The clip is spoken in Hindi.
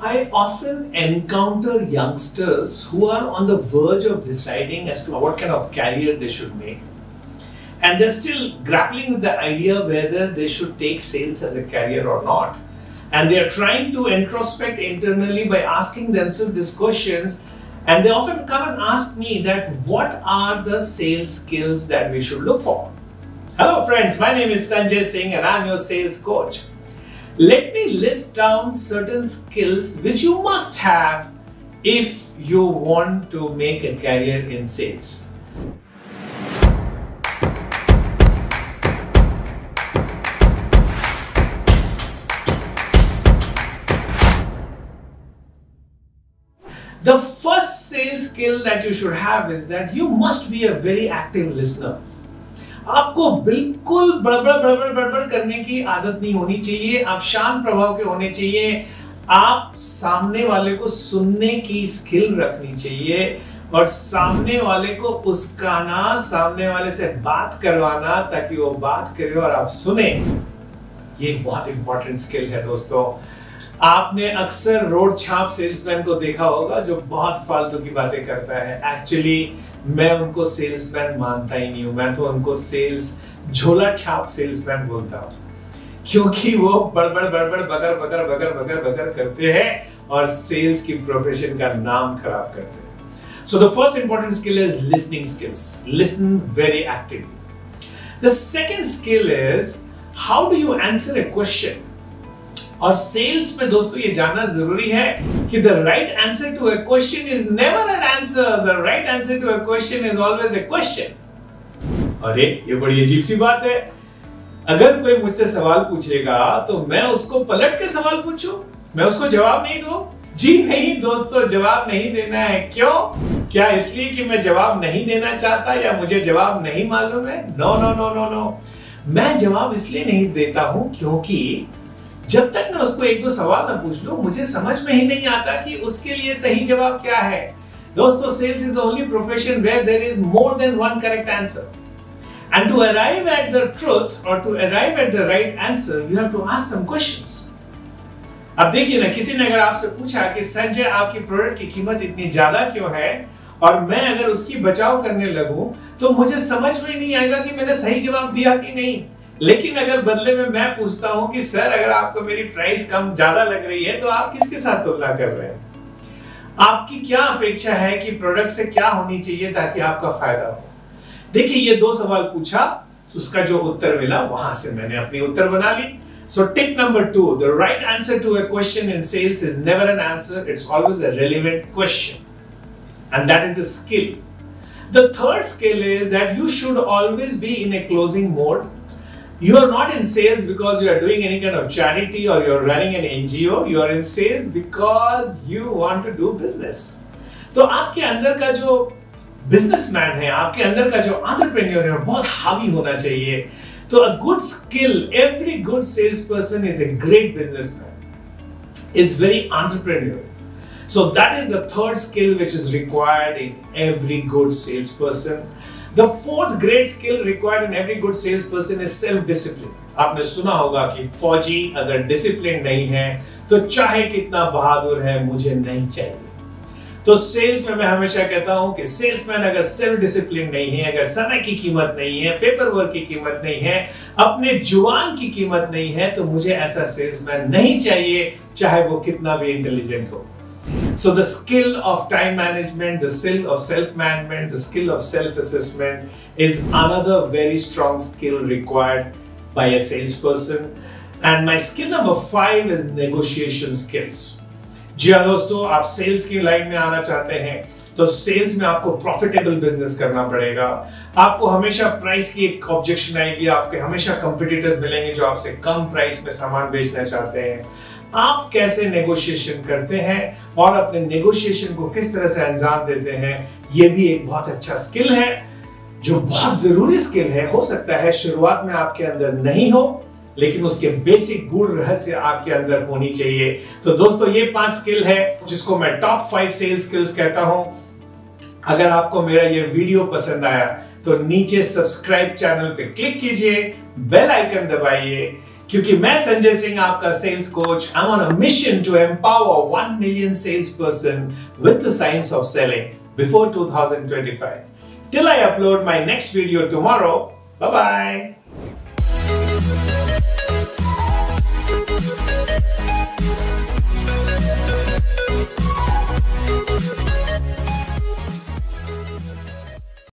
I often encounter youngsters who are on the verge of deciding as to what kind of career they should make. And they're still grappling with the idea whether they should take sales as a career or not. And they're trying to introspect internally by asking themselves these questions. And they often come and ask me that what are the sales skills that we should look for? Hello friends, my name is Sanjay Singh and I'm your sales coach. Let me list down certain skills which you must have if you want to make a career in sales. The first sales skill that you should have is that you must be a very active listener. आपको बिल्कुल बड़बड़ करने की आदत नहीं होनी चाहिए। आप शांत प्रभाव के होने चाहिए। आप सामने वाले को सुनने की स्किल रखनी चाहिए और सामने वाले को उस्काना, सामने वाले से बात करवाना ताकि वो बात करे और आप सुने। ये बहुत इंपॉर्टेंट स्किल है दोस्तों। आपने अक्सर रोड छाप सेल्समैन को देखा होगा जो बहुत फालतू की बातें करता है। एक्चुअली मैं उनको सेल्समैन मानता ही नहीं हूं, मैं तो उनको सेल्स झोला छाप सेल्समैन बोलता हूं, क्योंकि वो बड़बड़ बगर करते हैं और सेल्स की प्रोफेशन का नाम खराब करते हैं। So the first important skill is listening skills. Listen very actively. The second skill is how do you answer a question? और सेल्स में दोस्तों ये जानना जरूरी है कि the right answer to a question is never an answer. The right answer to a question is always a question. अरे ये बड़ी अजीब सी बात है। अगर कोई मुझसे सवाल पूछेगा तो मैं उसको पलट के सवाल पूछूं, मैं उसको जवाब नहीं दूं? जी नहीं दोस्तों, जवाब नहीं देना है। क्यों? क्या इसलिए कि मैं जवाब नहीं देना चाहता या मुझे जवाब नहीं मालूम है? No no no no no, मैं जवाब इसलिए नहीं देता हूं क्योंकि जब तक मैं उसको एक दो सवाल ना पूछ लूं, मुझे समझ में ही नहीं आता कि उसके लिए सही जवाब क्या है। दोस्तों, sales is the only profession where there is more than one correct answer, and to arrive at the truth और to arrive at the right answer you have to ask some questions. अब देखिए ना, किसी ने अगर आपसे पूछा कि संजय आपकी प्रोडक्ट की कीमत इतनी ज्यादा क्यों है, और मैं अगर उसकी बचाव करने लगूं तो मुझे समझ में नहीं आएगा कि मैंने सही जवाब दिया कि नहीं। लेकिन अगर बदले में मैं पूछता हूं कि सर अगर आपको मेरी प्राइस कम ज्यादा लग रही है तो आप किसके साथ तुलना कर रहे हैं? आपकी क्या अपेक्षा है कि प्रोडक्ट से क्या होनी चाहिए ताकि आपका फायदा हो? देखिए, ये दो सवाल पूछा, उसका जो उत्तर मिला वहां से मैंने अपनी उत्तर बना ली। सो tip number 2, the right answer to a question in sales is never an answer, it's always a relevant question, and that is a skill. The third skill is that you should always be in a closing mode. You are not in sales because you are doing any kind of charity or you are running an NGO. You are in sales because you want to do business. तो आपके अंदर का जो बिजनेसमैन है, आपके अंदर का जो एंटरप्रेन्योर है, बहुत हावी होना चाहिए। तो a good skill, every good salesperson is a great businessman, is very entrepreneurial. So that is the third skill which is required in every good salesperson. The fourth great skill required in every good salesperson is self-discipline. आपने सुना होगा कि फौजी अगर डिसिप्लिन नहीं है तो चाहे कितना बहादुर है मुझे नहीं चाहिए। तो सेल्स में मैं हमेशा कहता हूं कि सेल्समैन अगर सेल्फ डिसिप्लिन नहीं है, अगर समय की कीमत नहीं है, पेपर वर्क की कीमत नहीं है, अपने जुबान की कीमत नहीं है, तो मुझे ऐसा सेल्समैन नहीं चाहिए, चाहे वो कितना भी इंटेलिजेंट हो। So the skill of time management, the skill of self-management, the skill of self-assessment is another very strong skill required by a salesperson. And my skill number 5 is negotiation skills. जी हाँ दोस्तों, आप सेल्स की लाइन में आना चाहते हैं तो सेल्स में आपको प्रॉफिटेबल बिजनेस करना पड़ेगा। आपको हमेशा प्राइस की एक ऑब्जेक्शन आएगी, आपके हमेशा कंपटीटर्स मिलेंगे जो आपसे कम प्राइस में सामान बेचना चाहते हैं। आप कैसे नेगोशिएशन करते हैं और अपने नेगोशिएशन को किस तरह से अंजाम देते हैं, ये भी एक बहुत अच्छा स्किल है, जो बहुत जरूरी स्किल है। हो सकता है शुरुआत में आपके अंदर नहीं हो, लेकिन उसके बेसिक गुण रहस्य आपके अंदर होनी चाहिए। तो दोस्तों, ये 5 स्किल है जिसको मैं टॉप 5 सेल्स स्किल्स कहता हूं। अगर आपको मेरा ये वीडियो पसंद आया तो नीचे सब्सक्राइब चैनल पे क्लिक कीजिए, बेल आइकन दबाइए, क्योंकि मैं संजय सिंह आपका sales coach, I am on a mission to empower 1 million salesperson with the science of selling before 2025. Till I upload my next video tomorrow, bye bye.